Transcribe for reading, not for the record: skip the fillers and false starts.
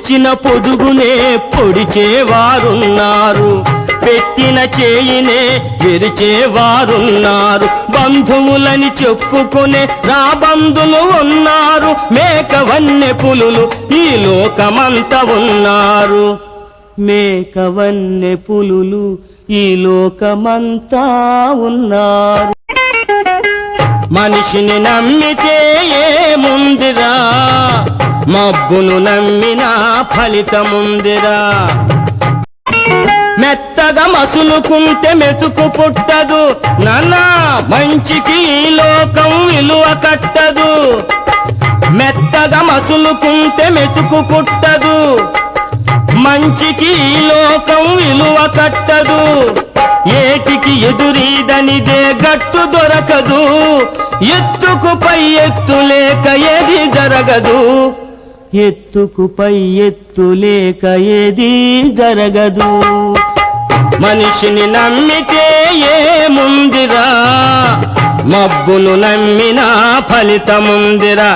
ఇచ్చిన పొదుగునే పొడిచేవారున్నారు, పెట్టిన చేయినే విరిచేవారున్నారు, బంధువులని చెప్పుకునే రాబంధులు ఉన్నారు, మేకవన్నె పులులు ఈ లోకమంతా ఉన్నారు, మేకవన్నె పులులు ఈ లోకమంతా ఉన్నారు. మనిషిని నమ్మితే ఏముందిరా, మబ్బును నమ్మినా ఫలితముందిరా. మెత్తగా మసులుకుంటే మెతుకు పుట్టదు నాన్నా, మంచికి ఈ లోకం విలువ కట్టదు. మెత్తగా మసులుకుంటే మెతుకు పుట్టదు, మంచికి ఈ లోకం విలువ కట్టదు. ఏటికి ఎదురీదనిదే గట్టు దొరకదు, ఎత్తుకు పై ఎత్తు లేక ఏది జరగదు, ఎత్తుకు పై ఎత్తు లేక ఏది జరగదు. మనిషిని నమ్మితే ఏముందిరా, మబ్బును నమ్మినా ఫలితముందిరా.